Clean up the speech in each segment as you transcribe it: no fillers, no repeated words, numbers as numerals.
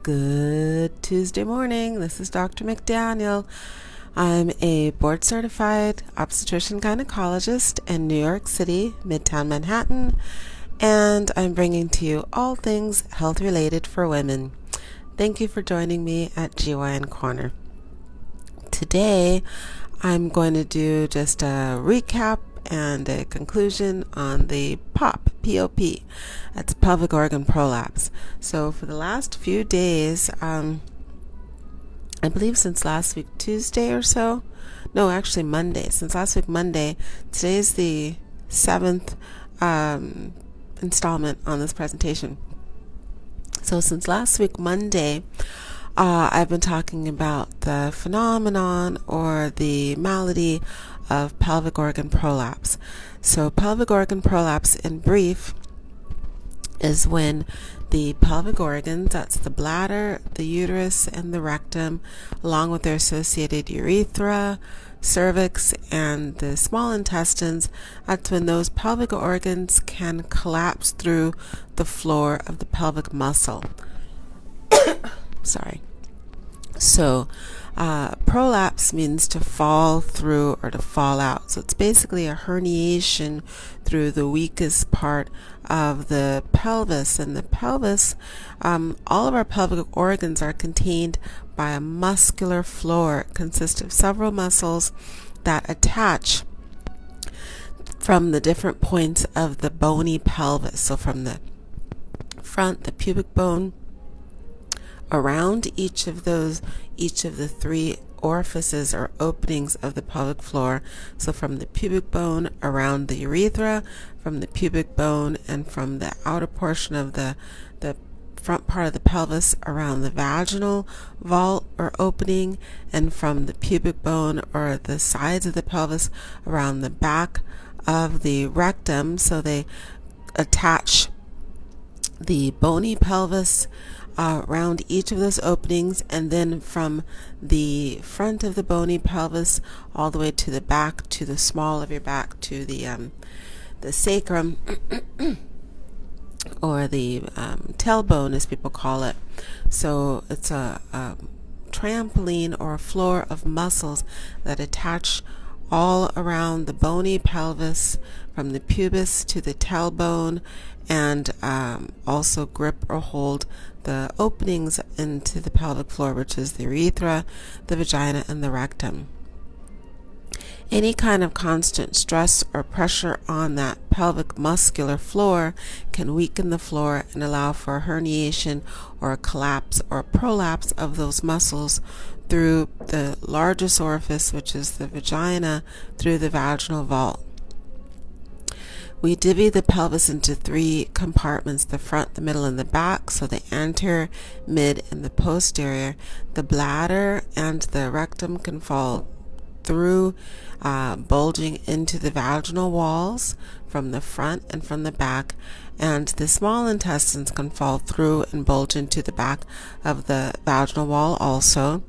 Good Tuesday morning. This is Dr. McDaniel. I'm a board-certified obstetrician gynecologist in New York City, Midtown Manhattan, and I'm bringing to you all things health-related for women. Thank you for joining me at GYN Corner. Today, I'm going to do just a recap and a conclusion on the POP, P-O-P. That's Pelvic Organ Prolapse. So for the last few days, I believe since last week Tuesday or so, no, actually Monday, since last week Monday, today's the 7th installment on this presentation. So since last week Monday, I've been talking about the phenomenon or the malady of pelvic organ prolapse. So pelvic organ prolapse in brief is when the pelvic organs, that's the bladder, the uterus, and the rectum, along with their associated urethra, cervix, and the small intestines, that's when those pelvic organs can collapse through the floor of the pelvic muscle. Sorry. So, prolapse means to fall through or to fall out. So it's basically a herniation through the weakest part of the pelvis. And the pelvis, all of our pelvic organs are contained by a muscular floor. It consists of several muscles that attach from the different points of the bony pelvis. So from the front, the pubic bone, around each of the three orifices or openings of the pelvic floor. So from the pubic bone around the urethra, from the pubic bone, and from the outer portion of the front part of the pelvis around the vaginal vault or opening, and from the pubic bone or the sides of the pelvis around the back of the rectum. So they attach the bony pelvis around each of those openings, and then from the front of the bony pelvis all the way to the back, to the small of your back, to the sacrum or the tailbone, as people call it. So it's a trampoline or a floor of muscles that attach all around the bony pelvis from the pubis to the tailbone, and also grip or hold the openings into the pelvic floor, which is the urethra, the vagina, and the rectum. Any kind of constant stress or pressure on that pelvic muscular floor can weaken the floor and allow for a herniation or a collapse or a prolapse of those muscles through the largest orifice, which is the vagina, through the vaginal vault. We divvy the pelvis into three compartments: the front, the middle, and the back. So the anterior, mid, and the posterior. The bladder and the rectum can fall through, bulging into the vaginal walls from the front and from the back, and the small intestines can fall through and bulge into the back of the vaginal wall also.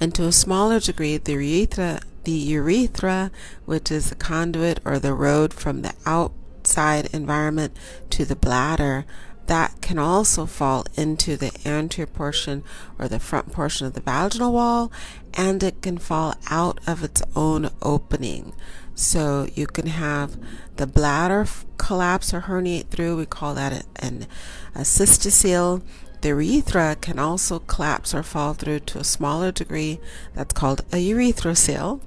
And to a smaller degree, the urethra, which is the conduit or the road from the outside environment to the bladder, that can also fall into the anterior portion or the front portion of the vaginal wall, and it can fall out of its own opening. So you can have the bladder collapse or herniate through. We call that a cystocele. The urethra can also collapse or fall through to a smaller degree. That's called a urethrocoele.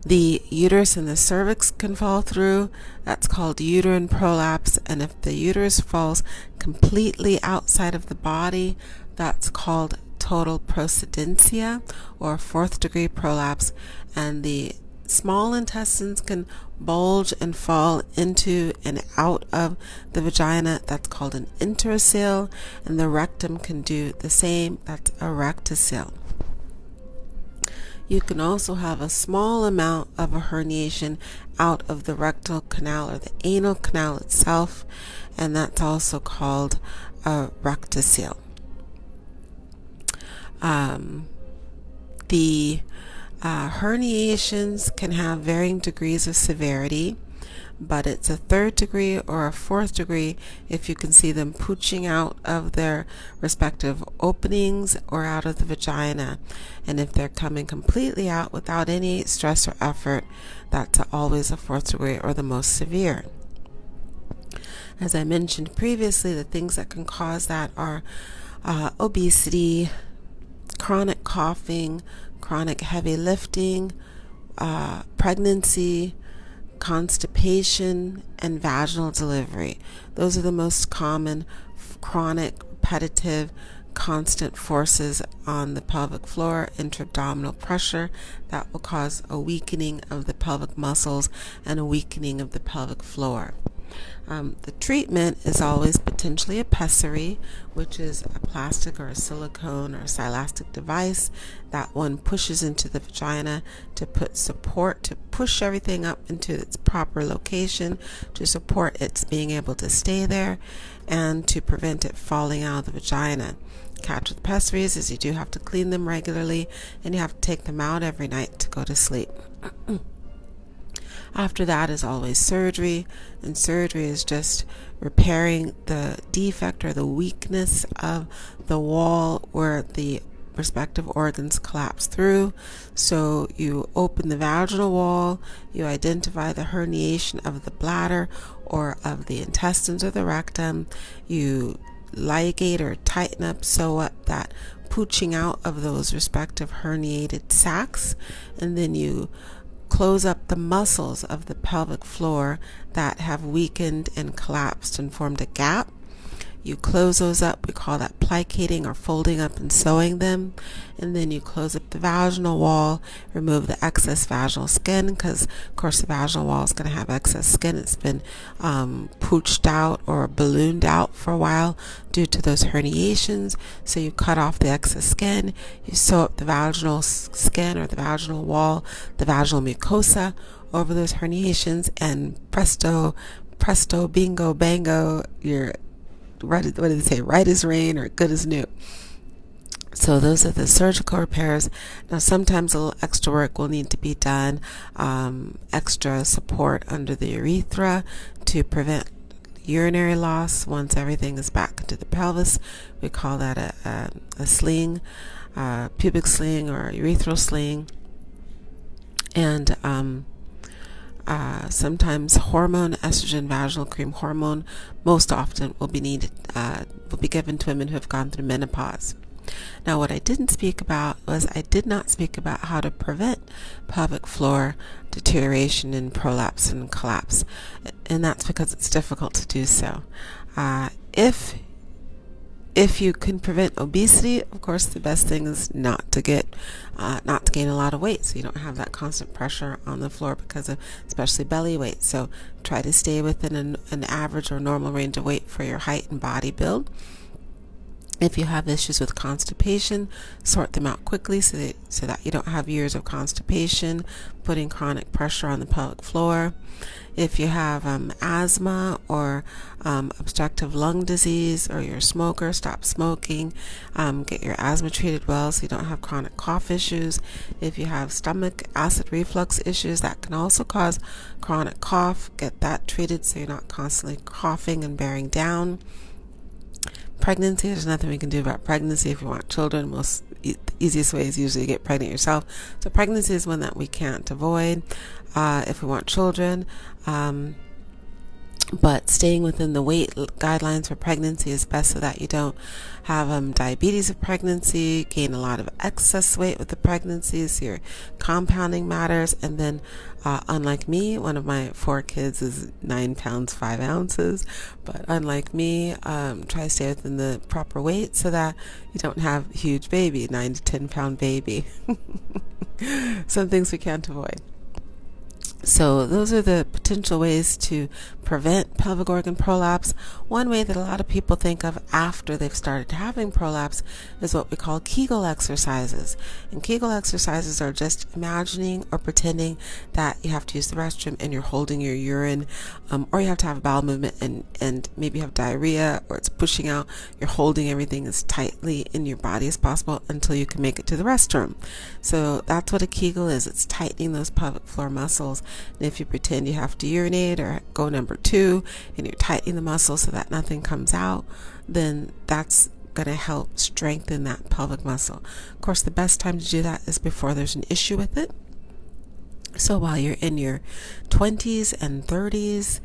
The uterus and the cervix can fall through. That's called uterine prolapse. And if the uterus falls completely outside of the body, that's called total procedencia or fourth degree prolapse. And the small intestines can bulge and fall into and out of the vagina. That's called an interocoele. And the rectum can do the same. That's a rectocoele. You can also have a small amount of a herniation out of the rectal canal or the anal canal itself, and that's also called a rectocoele. The herniations can have varying degrees of severity. but it's a 3rd degree or a 4th degree if you can see them pooching out of their respective openings or out of the vagina. And if they're coming completely out without any stress or effort, that's always a 4th degree or the most severe. As I mentioned previously, the things that can cause that are obesity, chronic coughing, chronic heavy lifting, pregnancy, constipation, and vaginal delivery. Those are the most common chronic, repetitive, constant forces on the pelvic floor, intra-abdominal pressure that will cause a weakening of the pelvic muscles and a weakening of the pelvic floor. The treatment is always potentially a pessary, which is a plastic or a silicone or a silastic device that one pushes into the vagina to put support, to push everything up into its proper location, to support its being able to stay there, and to prevent it falling out of the vagina. Catch with pessaries is you do have to clean them regularly, and you have to take them out every night to go to sleep. After that is always surgery, and surgery is just repairing the defect or the weakness of the wall where the respective organs collapse through. So you open the vaginal wall, you identify the herniation of the bladder or of the intestines or the rectum, you ligate or tighten up, sew up that pooching out of those respective herniated sacs, and then you close up the muscles of the pelvic floor that have weakened and collapsed and formed a gap. You close those up, we call that plicating or folding up and sewing them. And then you close up the vaginal wall, remove the excess vaginal skin, because of course the vaginal wall is going to have excess skin. It's been pooched out or ballooned out for a while due to those herniations. So you cut off the excess skin, you sew up the vaginal skin or the vaginal wall, the vaginal mucosa over those herniations, and presto, bingo, bango, you're what did they say? Right as rain or good as new. So those are the surgical repairs. Now sometimes a little extra work will need to be done, extra support under the urethra to prevent urinary loss once everything is back into the pelvis. We call that a sling, pubic sling or urethral sling. And sometimes hormone, estrogen, vaginal cream hormone, most often will be given to women who have gone through menopause. Now, what I didn't speak about was I did not speak about how to prevent pelvic floor deterioration and prolapse and collapse, and that's because it's difficult to do so. If you can prevent obesity, of course, the best thing is not to gain a lot of weight, so you don't have that constant pressure on the floor because of especially belly weight. So try to stay within an average or normal range of weight for your height and body build. If you have issues with constipation, sort them out quickly so that you don't have years of constipation, putting chronic pressure on the pelvic floor. If you have asthma or obstructive lung disease, or you're a smoker, stop smoking. Get your asthma treated well so you don't have chronic cough issues. If you have stomach acid reflux issues, that can also cause chronic cough. Get that treated so you're not constantly coughing and bearing down. Pregnancy, there's nothing we can do about pregnancy. If you want children, the easiest way is usually to get pregnant yourself. So pregnancy is one that we can't avoid if we want children. But staying within the weight guidelines for pregnancy is best so that you don't have diabetes of pregnancy, gain a lot of excess weight with the pregnancy, so your compounding matters. And then unlike me, one of my 4 kids is 9 pounds 5 ounces, but unlike me, try to stay within the proper weight so that you don't have a huge baby, 9 to 10 pound baby. Some things we can't avoid. So those are the potential ways to prevent pelvic organ prolapse. One way that a lot of people think of after they've started having prolapse is what we call Kegel exercises. And Kegel exercises are just imagining or pretending that you have to use the restroom and you're holding your urine, or you have to have a bowel movement and maybe you have diarrhea or it's pushing out. You're holding everything as tightly in your body as possible until you can make it to the restroom. So that's what a Kegel is. It's tightening those pelvic floor muscles And if you pretend you have to urinate or go number 2 and you're tightening the muscle so that nothing comes out, then that's going to help strengthen that pelvic muscle. Of course, the best time to do that is before there's an issue with it. So while you're in your 20s and 30s,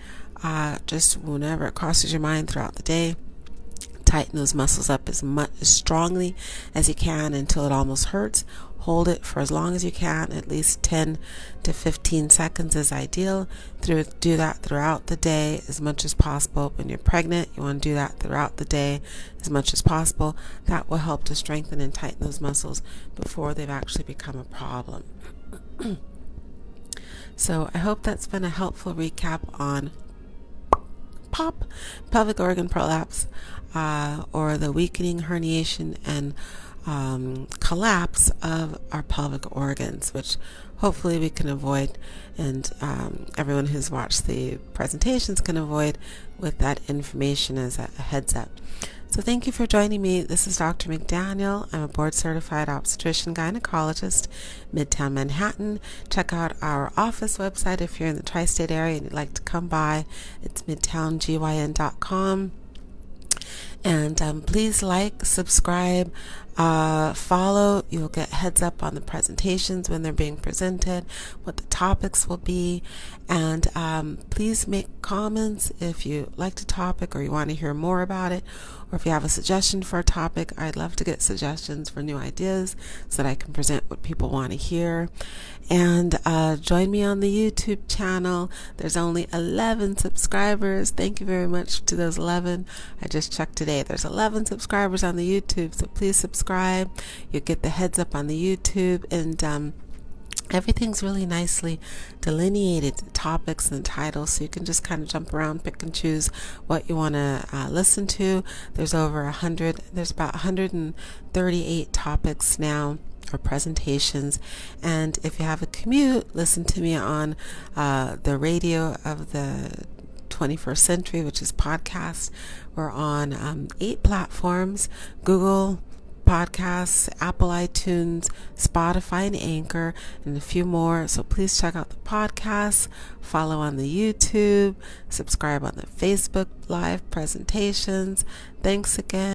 just whenever it crosses your mind throughout the day, tighten those muscles up as strongly as you can until it almost hurts. Hold it for as long as you can, at least 10 to 15 seconds is ideal. Do that throughout the day as much as possible. When you're pregnant, you want to do that throughout the day as much as possible. That will help to strengthen and tighten those muscles before they've actually become a problem. So I hope that's been a helpful recap on pelvic organ prolapse, or the weakening, herniation, and collapse of our pelvic organs, which hopefully we can avoid, and everyone who's watched the presentations can avoid with that information as a heads up. So thank you for joining me. This is Dr. McDaniel. I'm a board-certified obstetrician gynecologist, Midtown Manhattan. Check out our office website if you're in the tri-state area and you'd like to come by. It's midtowngyn.com. And please like, subscribe, follow. You'll get heads up on the presentations when they're being presented, what the topics will be. And please make comments if you like the topic or you want to hear more about it, or if you have a suggestion for a topic. I'd love to get suggestions for new ideas so that I can present what people want to hear. And join me on the YouTube channel. There's only 11 subscribers. Thank you very much to those 11. I just checked today. There's 11 subscribers on the YouTube, so please subscribe. You'll get the heads up on the YouTube, and everything's really nicely delineated, the topics and the titles, so you can just kind of jump around, pick and choose what you want to listen to. There's about 138 topics now, or presentations. And if you have a commute, listen to me on the radio of the 21st century, which is podcast. We're on 8 platforms: Google Podcasts, Apple iTunes, Spotify, and Anchor, and a few more. So please check out the podcasts, follow on the YouTube, subscribe on the Facebook live presentations. Thanks again.